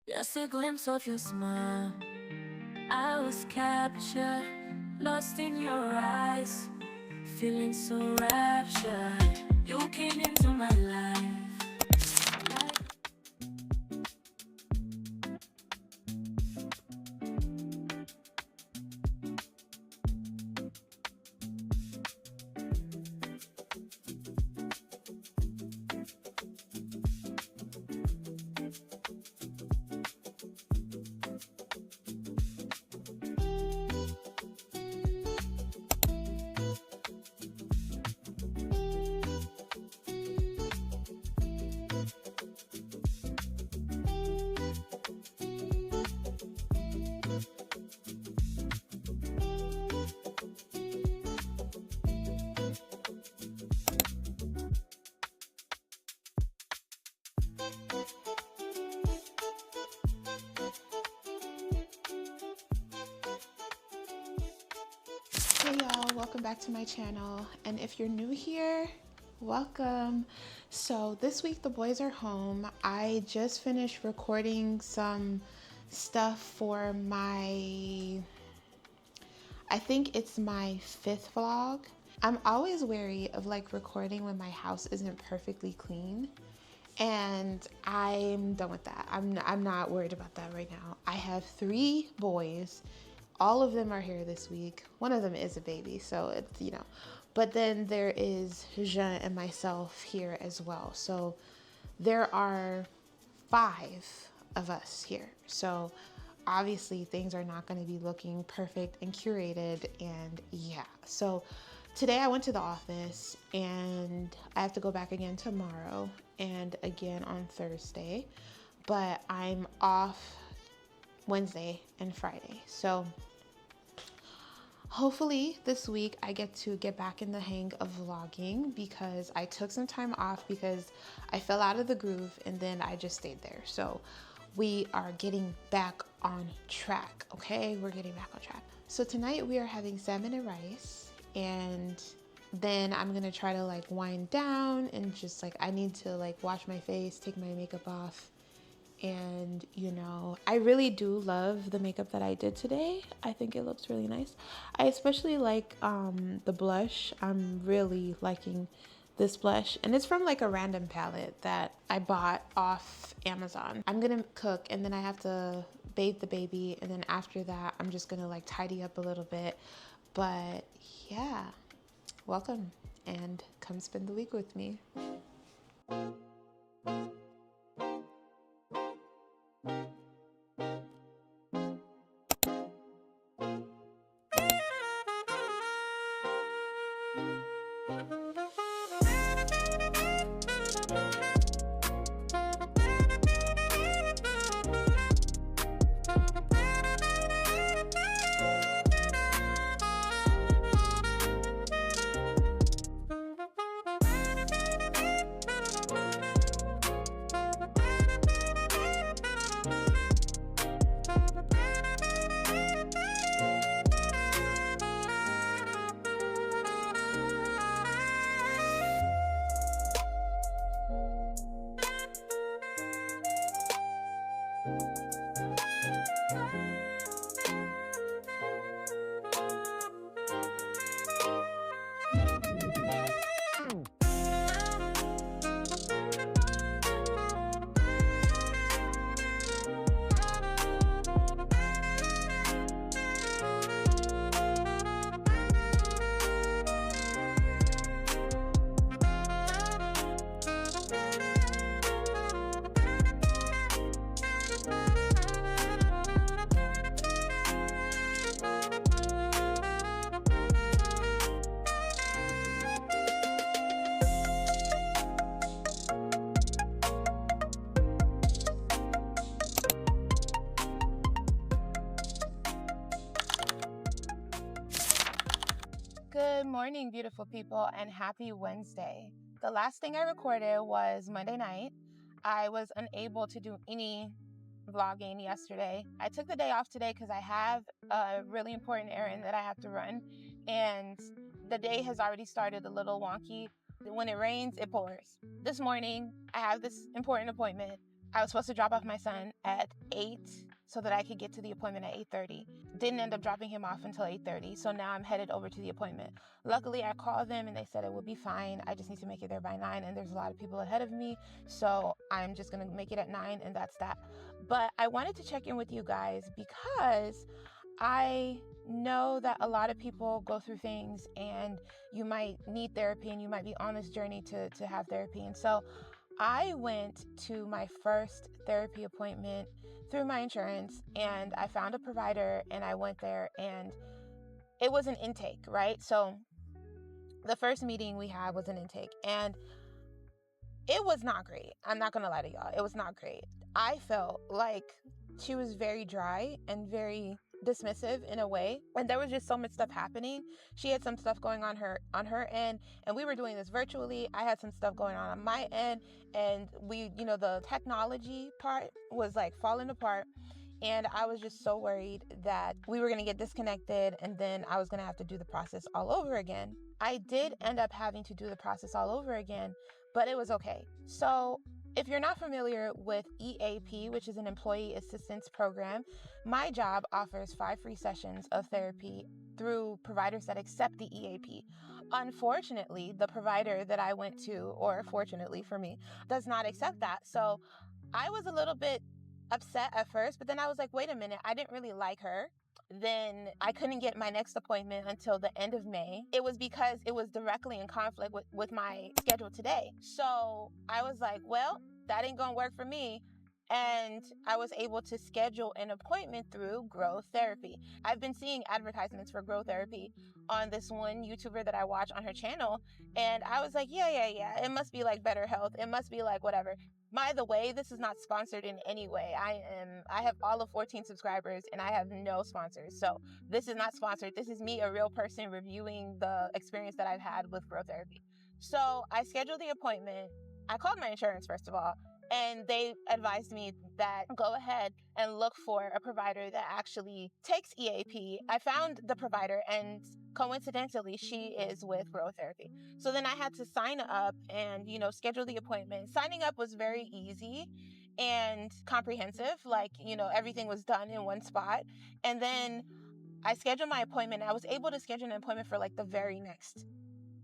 Just a glimpse of your smile. I was captured, lost in your eyes, feeling so raptured. You came into my life. Hey y'all, welcome back to my channel, and if you're new here, welcome. So this week the boys are home. I just finished recording some stuff for my, I think it's my 5th vlog. I'm always wary of like recording when my house isn't perfectly clean, and I'm done with that. I'm not worried about that right now. I have 3 boys. All of them are here this week. One of them is a baby, so it's, but then there is Jean and myself here as well. So there are 5 of us here. So obviously things are not going to be looking perfect and curated, and yeah. So today I went to the office, and I have to go back again tomorrow and again on Thursday, but I'm off Wednesday and Friday. So hopefully this week I get to get back in the hang of vlogging, because I took some time off because I fell out of the groove and then I just stayed there. So we are getting back on track, okay? We're getting back on track. So tonight we are having salmon and rice, and then I'm gonna try to like wind down and just like, I need to like wash my face, take my makeup off. And I really do love the makeup that I did today. I think it looks really nice. I especially like the blush. I'm really liking this blush, and it's from like a random palette that I bought off Amazon. I'm gonna cook, and then I have to bathe the baby, and then after that I'm just gonna like tidy up a little bit. But yeah, welcome, and come spend the week with me. Good morning, beautiful people, and happy Wednesday. The last thing I recorded was Monday night. I was unable to do any vlogging yesterday. I took the day off today because I have a really important errand that I have to run, and the day has already started a little wonky. When it rains, it pours. This morning, I have this important appointment. I was supposed to drop off my son at 8 so that I could get to the appointment at 8:30. Didn't end up dropping him off until 8:30, so now I'm headed over to the appointment. Luckily, I called them and they said it would be fine. I just need to make it there by 9, and there's a lot of people ahead of me, so I'm just going to make it at 9, and that's that. But I wanted to check in with you guys because I know that a lot of people go through things and you might need therapy and you might be on this journey to have therapy. And so I went to my first therapy appointment through my insurance, and I found a provider and I went there, and it was an intake, right? So the first meeting we had was an intake, and it was not great. I'm not going to lie to y'all. It was not great. I felt like she was very dry and very dismissive in a way, and there was just so much stuff happening. She had some stuff going on her end, and we were doing this virtually. I had some stuff going on my end, and we, the technology part was like falling apart, and I was just so worried that we were going to get disconnected, and then I was going to have to do the process all over again. I did end up having to do the process all over again, but it was okay. So if you're not familiar with EAP, which is an employee assistance program, my job offers 5 free sessions of therapy through providers that accept the EAP. Unfortunately, the provider that I went to, or fortunately for me, does not accept that. So I was a little bit upset at first, but then I was like, wait a minute, I didn't really like her. Then I couldn't get my next appointment until the end of May. It was because it was directly in conflict with my schedule today. So I was like, well, that ain't gonna work for me. And I was able to schedule an appointment through Growth Therapy. I've been seeing advertisements for Growth Therapy on this one YouTuber that I watch on her channel. And I was like, yeah. It must be like Better Health. It must be like whatever. By the way, this is not sponsored in any way. I have all of 14 subscribers and I have no sponsors. So this is not sponsored. This is me, a real person, reviewing the experience that I've had with Growth Therapy. So I scheduled the appointment. I called my insurance, first of all, and they advised me that go ahead and look for a provider that actually takes EAP. I found the provider, and coincidentally, she is with Growth Therapy. So then I had to sign up and, schedule the appointment. Signing up was very easy and comprehensive. Like, everything was done in one spot. And then I scheduled my appointment. I was able to schedule an appointment for like the very next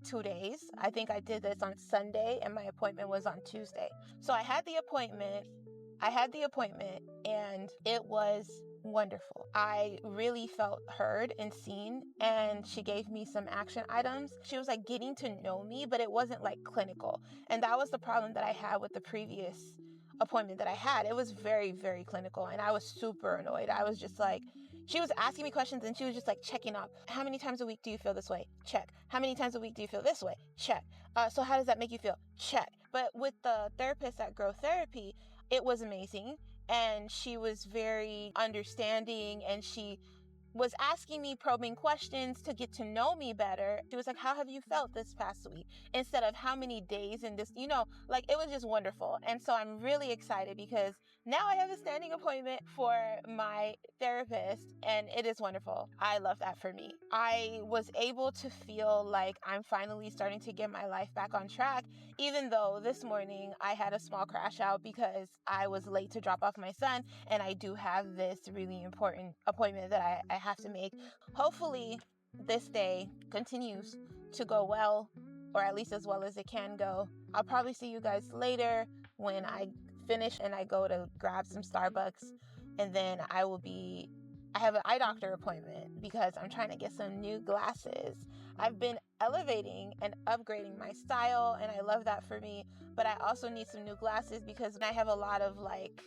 2 days. I think I did this on Sunday and my appointment was on Tuesday. So I had the appointment and it was wonderful. I really felt heard and seen, and she gave me some action items. She was like getting to know me, but it wasn't like clinical. And that was the problem that I had with the previous appointment that I had. It was very, very clinical, and I was super annoyed. I was just like, she was asking me questions and she was just like checking up. How many times a week do you feel this way? Check. How many times a week do you feel this way? Check. So how does that make you feel? Check. But with the therapist at Growth Therapy, it was amazing. And she was very understanding, and she was asking me probing questions to get to know me better. She was like, how have you felt this past week? Instead of how many days in this, like it was just wonderful. And so I'm really excited because now I have a standing appointment for my therapist, and it is wonderful. I love that for me. I was able to feel like I'm finally starting to get my life back on track, even though this morning I had a small crash out because I was late to drop off my son, and I do have this really important appointment that I have to make. Hopefully this day continues to go well, or at least as well as it can go. I'll probably see you guys later when I finish and I go to grab some Starbucks, and then I have an eye doctor appointment because I'm trying to get some new glasses. I've been elevating and upgrading my style, and I love that for me, but I also need some new glasses because I have a lot of like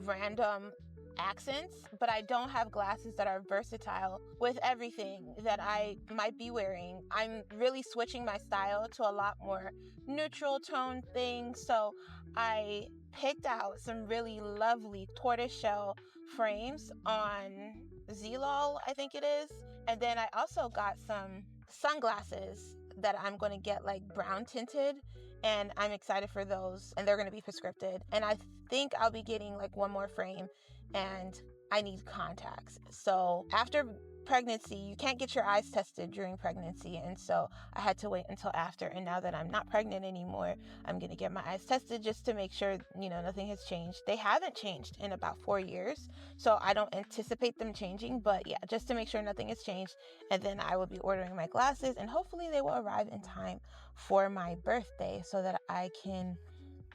random accents, but I don't have glasses that are versatile with everything that I might be wearing. I'm really switching my style to a lot more neutral tone things. So I picked out some really lovely tortoiseshell frames on Zlol, I think it is. And then I also got some sunglasses that I'm going to get like brown tinted, and I'm excited for those, and they're going to be prescripted. And I think I'll be getting like one more frame, and I need contacts. So after pregnancy, you can't get your eyes tested during pregnancy, and so I had to wait until after. And now that I'm not pregnant anymore, I'm gonna get my eyes tested just to make sure, you know, nothing has changed. They haven't changed in about 4 years, so I don't anticipate them changing, but yeah, just to make sure nothing has changed. And then I will be ordering my glasses, and hopefully they will arrive in time for my birthday so that I can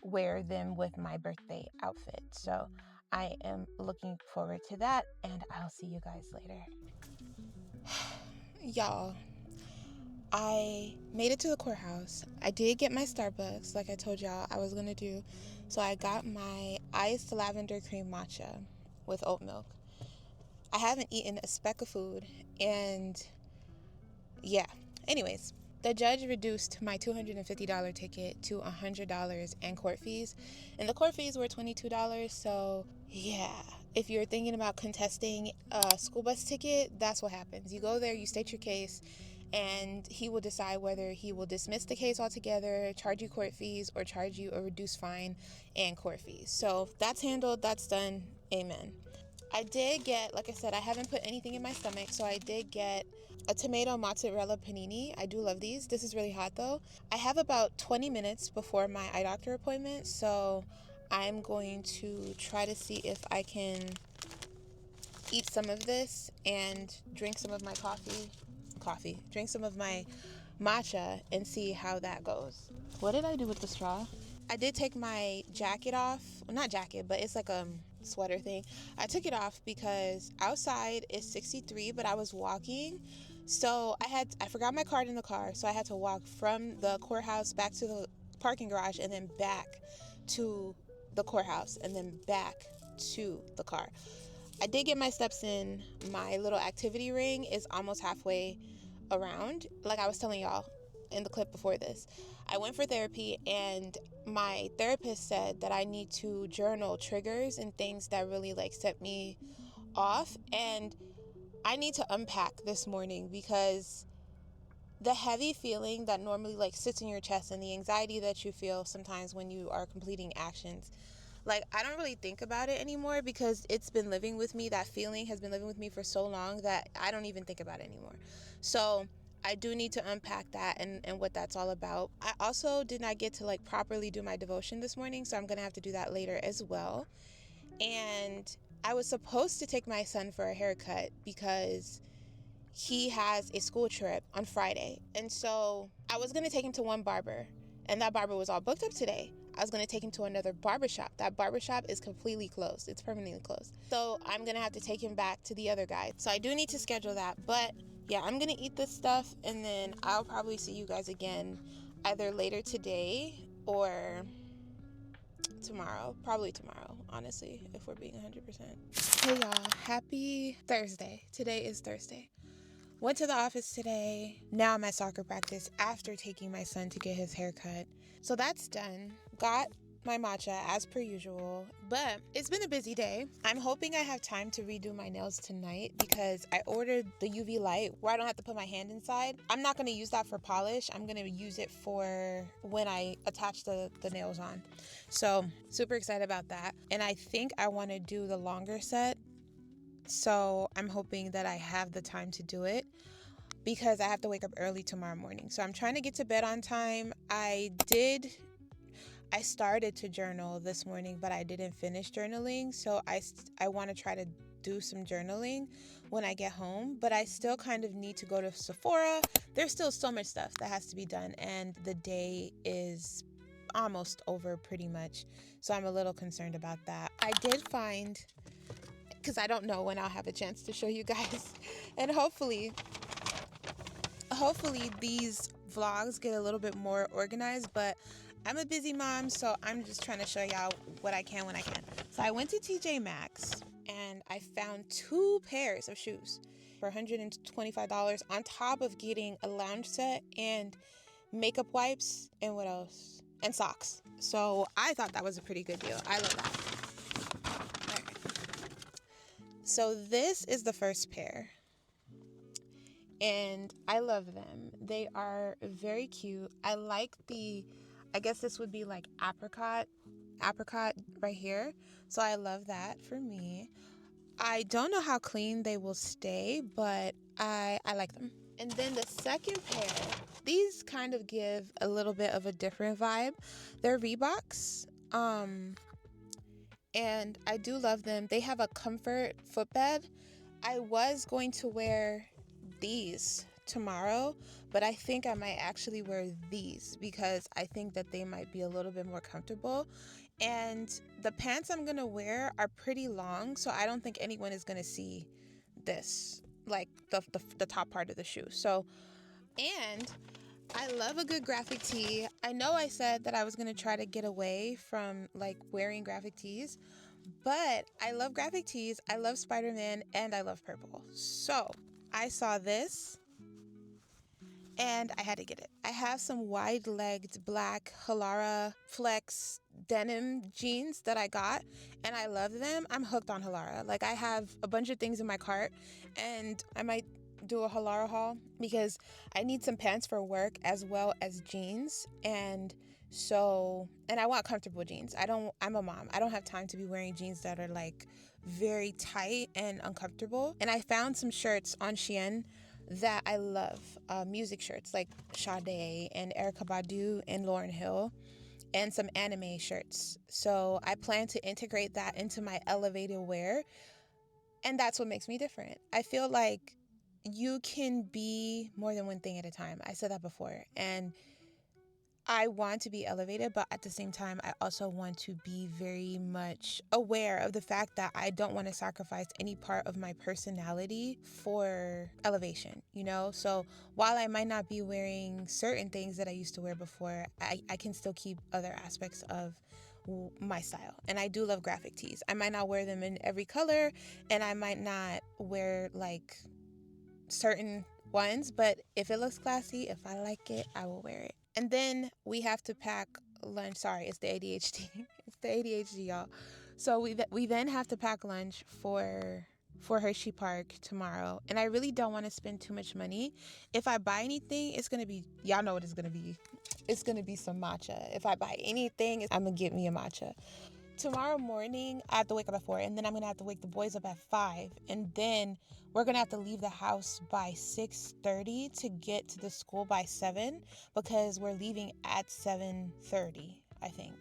wear them with my birthday outfit. So I am looking forward to that, and I'll see you guys later. Y'all, I made it to the courthouse. I did get my Starbucks like I told y'all I was gonna do. So I got my iced lavender cream matcha with oat milk. I haven't eaten a speck of food, and yeah. Anyways, the judge reduced my $250 ticket to $100 and court fees. And the court fees were $22. So yeah, if you're thinking about contesting a school bus ticket, that's what happens. You go there, you state your case, and he will decide whether he will dismiss the case altogether, charge you court fees, or charge you a reduced fine and court fees. So that's handled, that's done, amen. I did get, like I said, I haven't put anything in my stomach, so I did get a tomato mozzarella panini. I do love these. This is really hot though. I have about 20 minutes before my eye doctor appointment, so I'm going to try to see if I can eat some of this and drink some of my drink some of my matcha and see how that goes. What did I do with the straw? I did take my jacket off. Well, not jacket, but it's like a sweater thing. I took it off because outside is 63, but I was walking. So I forgot my card in the car, so I had to walk from the courthouse back to the parking garage and then back to the courthouse and then back to the car. I did get my steps in. My little activity ring is almost halfway around. Like I was telling y'all in the clip before this, I went for therapy, and my therapist said that I need to journal triggers and things that really like set me off, and I need to unpack this morning because the heavy feeling that normally like sits in your chest and the anxiety that you feel sometimes when you are completing actions, like I don't really think about it anymore because it's been living with me. That feeling has been living with me for so long that I don't even think about it anymore. So I do need to unpack that and what that's all about. I also did not get to like properly do my devotion this morning, so I'm gonna have to do that later as well. And I was supposed to take my son for a haircut because he has a school trip on Friday. And so I was going to take him to one barber, and that barber was all booked up today. I was going to take him to another barbershop. That barbershop is completely closed. It's permanently closed. So I'm going to have to take him back to the other guy. So I do need to schedule that. But yeah, I'm going to eat this stuff, and then I'll probably see you guys again either later today or tomorrow. Probably tomorrow, honestly, if we're being 100%. Hey y'all, happy Thursday. Today is Thursday. Went to the office today. Now I'm at soccer practice after taking my son to get his haircut. So that's done. Got my matcha as per usual, but it's been a busy day. I'm hoping I have time to redo my nails tonight because I ordered the UV light where I don't have to put my hand inside. I'm not going to use that for polish. I'm going to use it for when I attach the nails on. So super excited about that. And I think I want to do the longer set. So I'm hoping that I have the time to do it because I have to wake up early tomorrow morning. So I'm trying to get to bed on time. I started to journal this morning, but I didn't finish journaling. So I want to try to do some journaling when I get home, but I still kind of need to go to Sephora. There's still so much stuff that has to be done, and the day is almost over pretty much. So I'm a little concerned about that. I did find, because I don't know when I'll have a chance to show you guys, and hopefully these vlogs get a little bit more organized, but I'm a busy mom, so I'm just trying to show y'all what I can when I can. So I went to TJ Maxx and I found 2 pairs of shoes for $125 on top of getting a lounge set and makeup wipes and what else? And socks. So I thought that was a pretty good deal. I love that. All right. So this is the first pair. And I love them. They are very cute. I like I guess this would be like apricot right here. So I love that for me. I don't know how clean they will stay, but I like them. And then the second pair, these kind of give a little bit of a different vibe. They're Reeboks. And I do love them. They have a comfort footbed. I was going to wear these tomorrow, but I think I might actually wear these because I think that they might be a little bit more comfortable. And the pants I'm gonna wear are pretty long, so I don't think anyone is gonna see this, like the top part of the shoe. So, and I love a good graphic tee. I know I said that I was gonna try to get away from like wearing graphic tees, but I love graphic tees, I love Spider-Man, and I love purple. So I saw this and I had to get it. I have some wide-legged black Halara Flex denim jeans that I got, and I love them. I'm hooked on Halara. Like, I have a bunch of things in my cart, and I might do a Halara haul because I need some pants for work as well as jeans. And I want comfortable jeans. I'm a mom. I don't have time to be wearing jeans that are like very tight and uncomfortable. And I found some shirts on Shein that I love, music shirts like Sade and Erykah Badu and Lauryn Hill, and some anime shirts. So I plan to integrate that into my elevated wear, and that's what makes me different. I feel like you can be more than one thing at a time. I said that before, and I want to be elevated, but at the same time, I also want to be very much aware of the fact that I don't want to sacrifice any part of my personality for elevation, you know? So while I might not be wearing certain things that I used to wear before, I can still keep other aspects of my style. And I do love graphic tees. I might not wear them in every color, and I might not wear like certain ones, but if it looks classy, if I like it, I will wear it. And then we have to pack lunch. Sorry, it's the ADHD. It's the ADHD, y'all. So we then have to pack lunch for Hershey Park tomorrow. And I really don't want to spend too much money. If I buy anything, it's going to be, y'all know what it's going to be. It's going to be some matcha. If I buy anything, I'm going to get me a matcha. Tomorrow morning, I have to wake up at 4, and then I'm going to have to wake the boys up at 5. And then we're going to have to leave the house by 6:30 to get to the school by 7 because we're leaving at 7:30, I think.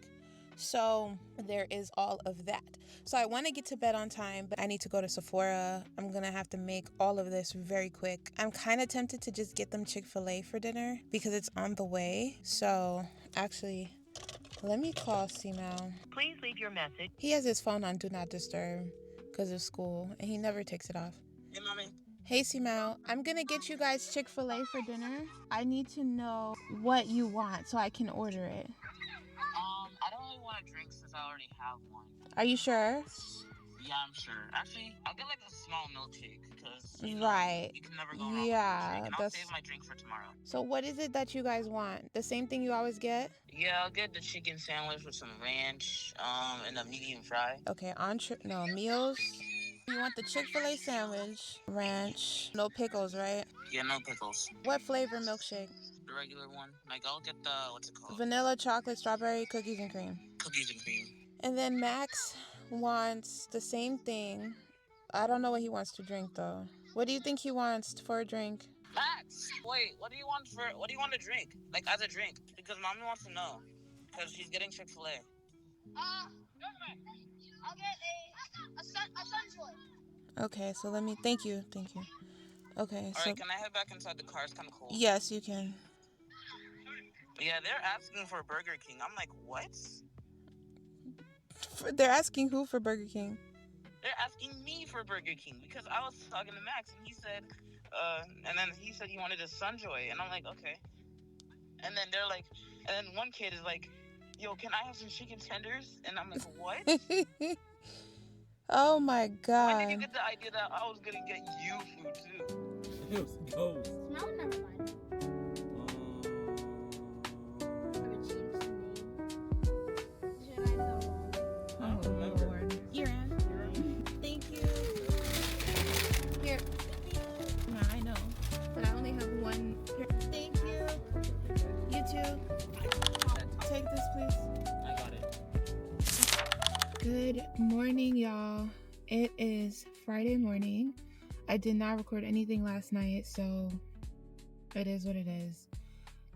So there is all of that. So I want to get to bed on time, but I need to go to Sephora. I'm going to have to make all of this very quick. I'm kind of tempted to just get them Chick-fil-A for dinner because it's on the way. So actually, let me call C-Mal. Please leave your message. He has his phone on Do Not Disturb because of school, and he never takes it off. Hey, mommy. Hey, C-Mal. I'm going to get you guys Chick-fil-A for dinner. I need to know what you want so I can order it. I don't really want a drink since I already have one. Are you sure? Yeah, I'm sure. Actually, I'll get like a small milkshake because Right. You can never go wrong with a milkshake. And I'll save my drink for tomorrow. So what is it that you guys want? The same thing you always get? Yeah, I'll get the chicken sandwich with some ranch, and a medium fry. Okay, meals. You want the Chick-fil-A sandwich, ranch, no pickles, right? Yeah, no pickles. What flavor milkshake? The regular one. Like, I'll get the, what's it called? Vanilla, chocolate, strawberry, cookies and cream. Cookies and cream. And then Max wants the same thing. I don't know what he wants to drink though. What do you think he wants for a drink? Max, wait, what do you want to drink? Like, as a drink? Because mommy wants to know. Because she's getting Chick-fil-A. I'll get a Sunjoy. Okay, so thank you. Okay, Alright, can I head back inside the car? It's kind of cold. Yes, you can. Yeah, they're asking for Burger King. I'm like, what? They're asking who for Burger King? They're asking me for Burger King because I was talking to Max and he said, and then he said he wanted a Sunjoy, and I'm like, okay. And then they're like, and then one kid is like, yo, can I have some chicken tenders? And I'm like, what? Oh my god. When did you get the idea that I was gonna get you food too? It was ghost. Smell never mind. Oh Lord. Thank you. Here. No, I know. But I only have one. Here. Thank you. You too. Take this, please. I got it. Good morning, y'all. It is Friday morning. I did not record anything last night, so it is what it is.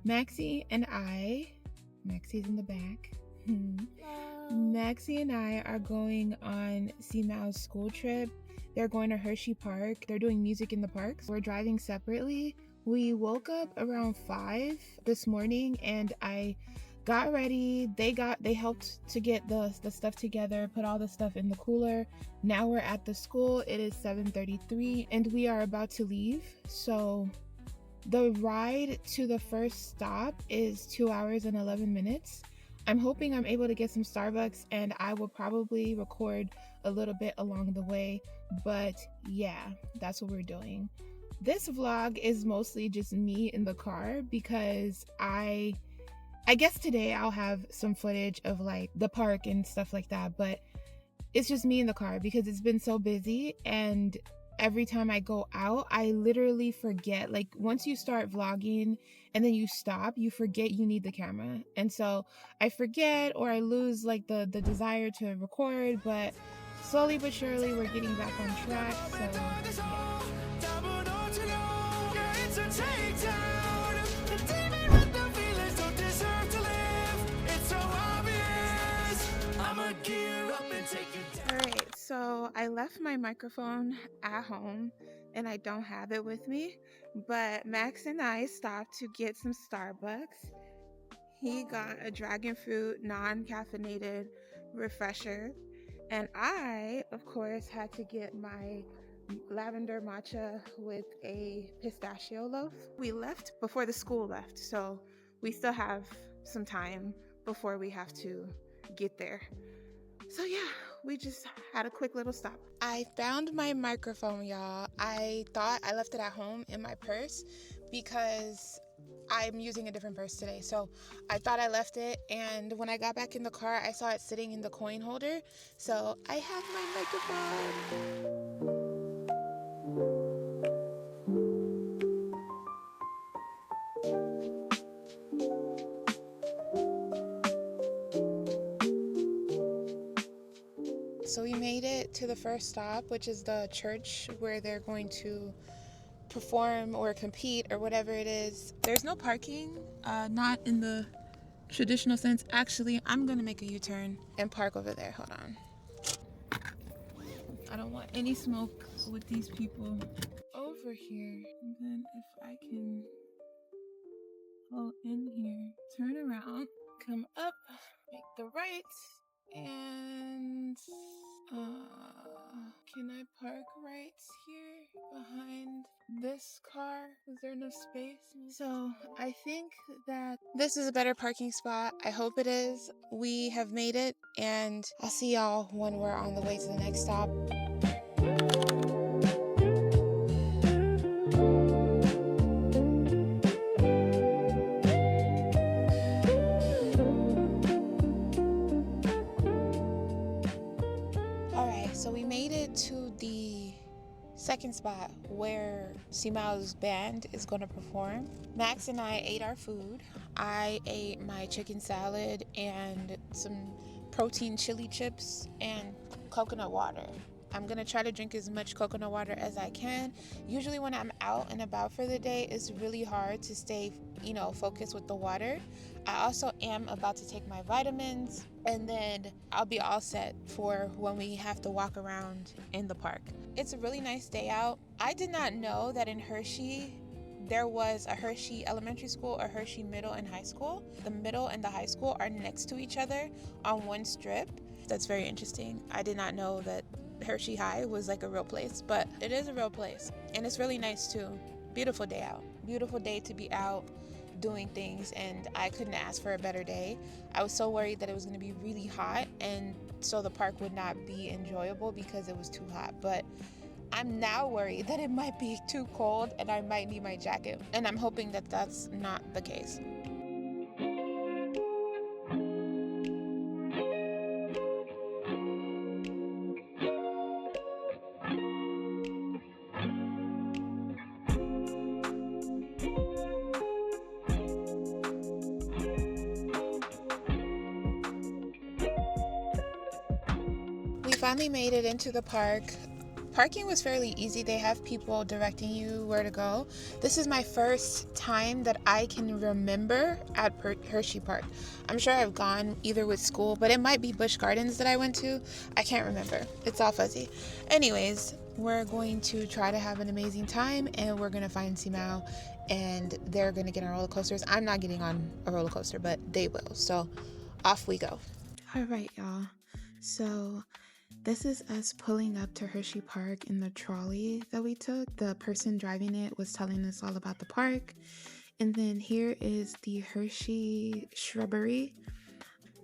Maxie and I, Maxie's in the back. Maxie and I are going on Seamou's school trip. They're going to Hershey Park. They're doing music in the parks. We're driving separately. We woke up around 5 this morning and I got ready. They helped to get the stuff together, put all the stuff in the cooler. Now we're at the school. It is 7:33 and we are about to leave. So the ride to the first stop is 2 hours and 11 minutes. I'm hoping I'm able to get some Starbucks and I will probably record a little bit along the way, but yeah, that's what we're doing. This vlog is mostly just me in the car because I guess today I'll have some footage of like the park and stuff like that, but it's just me in the car because it's been so busy, and every time I go out, I literally forget. Like once you start vlogging and then you stop, you forget you need the camera. And so I forget, or I lose like the desire to record, but slowly but surely we're getting back on track. So yeah. Alright, so I left my microphone at home and I don't have it with me, but Max and I stopped to get some Starbucks. He got a dragon fruit non-caffeinated refresher, and I, of course, had to get my lavender matcha with a pistachio loaf. We left before the school left, so we still have some time before we have to get there. So yeah, we just had a quick little stop. I found my microphone, y'all. I thought I left it at home in my purse because I'm using a different purse today. So I thought I left it, and when I got back in the car, I saw it sitting in the coin holder. So I have my microphone. So we made it to the first stop, which is the church where they're going to perform or compete or whatever it is. There's no parking, not in the traditional sense. Actually, I'm gonna make a U-turn and park over there. Hold on. I don't want any smoke with these people over here. And then if I can go in here, turn around, come up, make the right, and can I park right here behind this car? Is there enough space? So I think that this is a better parking spot. I hope it is. We have made it, and I'll see y'all when we're on the way to the next stop. So we made it to the second spot where Seamou's band is going to perform. Max and I ate our food. I ate my chicken salad and some protein chili chips and coconut water. I'm going to try to drink as much coconut water as I can. Usually when I'm out and about for the day, it's really hard to stay, focused with the water. I also am about to take my vitamins, and then I'll be all set for when we have to walk around in the park. It's a really nice day out. I did not know that in Hershey there was a Hershey Elementary School, a Hershey Middle and High School. The middle and the high school are next to each other on one strip. That's very interesting. I did not know that Hershey High was like a real place, but it is a real place, and it's really nice too. Beautiful day out. Beautiful day to be out doing things, and I couldn't ask for a better day. I was so worried that it was going to be really hot, and so the park would not be enjoyable because it was too hot, but I'm now worried that it might be too cold and I might need my jacket, and I'm hoping that that's not the case. We finally made it into the park. Parking was fairly easy. They have people directing you where to go. This is my first time that I can remember at Hershey Park. I'm sure I've gone either with school, but it might be Busch Gardens that I went to. I can't remember. It's all fuzzy. Anyways, we're going to try to have an amazing time, and we're going to find Simao, and they're going to get on roller coasters. I'm not getting on a roller coaster, but they will. So off we go. All right, y'all. So this is us pulling up to Hershey Park in the trolley that we took. The person driving it was telling us all about the park. And then here is the Hershey shrubbery.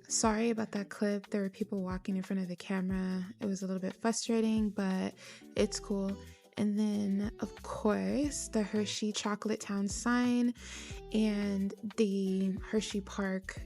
Sorry about that clip. There were people walking in front of the camera. It was a little bit frustrating, but it's cool. And then, of course, the Hershey Chocolate Town sign and the Hershey Park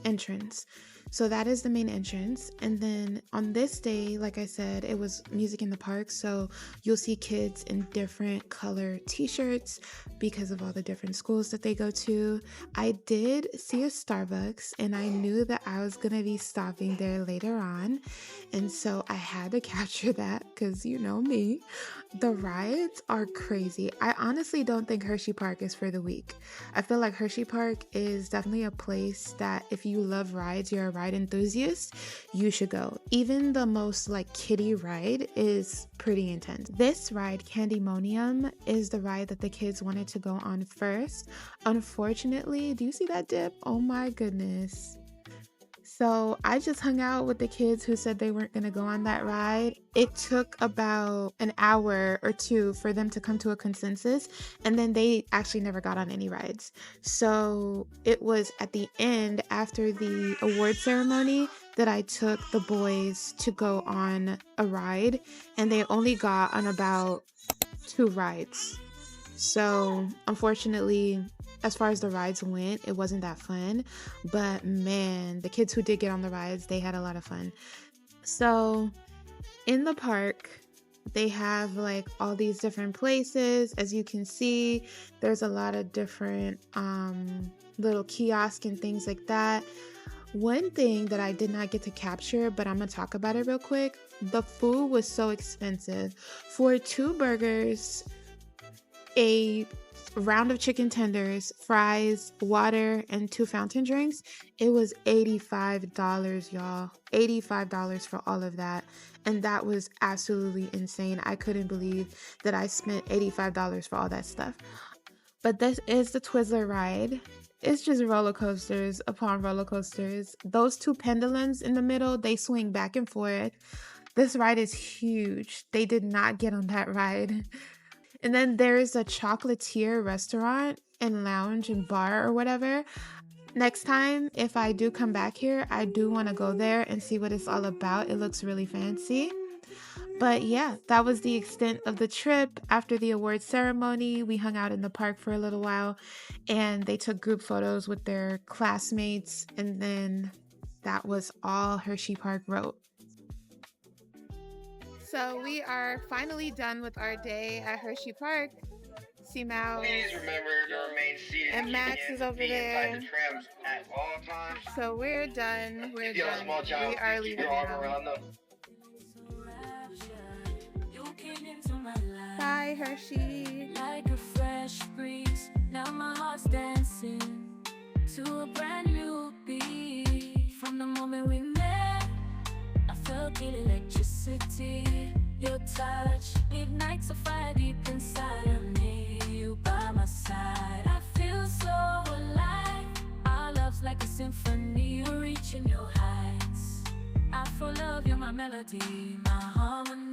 entrance. So that is the main entrance. And then on this day, like I said, it was music in the park. So you'll see kids in different color t-shirts because of all the different schools that they go to. I did see a Starbucks, and I knew that I was going to be stopping there later on. And so I had to capture that because you know me. The rides are crazy. I honestly don't think Hershey Park is for the weak. I feel like Hershey Park is definitely a place that if you love rides, you're a ride enthusiast, you should go. Even the most like kiddie ride is pretty intense. This ride, Candymonium, is the ride that the kids wanted to go on first. Unfortunately, do you see that dip? Oh my goodness. So I just hung out with the kids who said they weren't going to go on that ride. It took about an hour or two for them to come to a consensus, and then they actually never got on any rides. So it was at the end, after the award ceremony, that I took the boys to go on a ride, and they only got on about 2 rides. So unfortunately, as far as the rides went, it wasn't that fun. But man, the kids who did get on the rides, they had a lot of fun. So in the park, they have like all these different places. As you can see, there's a lot of different little kiosks and things like that. One thing that I did not get to capture, but I'm gonna talk about it real quick. The food was so expensive. For 2 burgers, a round of chicken tenders, fries, water, and 2 fountain drinks, it was $85, y'all. $85 for all of that. And that was absolutely insane. I couldn't believe that I spent $85 for all that stuff. But this is the Twizzler ride. It's just roller coasters upon roller coasters. Those 2 pendulums in the middle, they swing back and forth. This ride is huge. They did not get on that ride. And then there's a chocolatier restaurant and lounge and bar or whatever. Next time, if I do come back here, I do want to go there and see what it's all about. It looks really fancy. But yeah, that was the extent of the trip. After the award ceremony, we hung out in the park for a little while, and they took group photos with their classmates. And then that was all Hershey Park wrote. So we are finally done with our day at Hershey Park. Simao Please remember to remain seated and Max is over there. the trams at all times. So we're done. We're If you have a done. small child, We are keep leaving your arm now. around them. Bye, Hershey. Like a fresh breeze, now my heart's dancing to a brand new beat. From the moment we met, I felt the electricity. Your touch ignites a fire deep inside of me. You by my side, I feel so alive. Our love's like a symphony, you're reaching your heights. I for love, you're my melody, my harmony.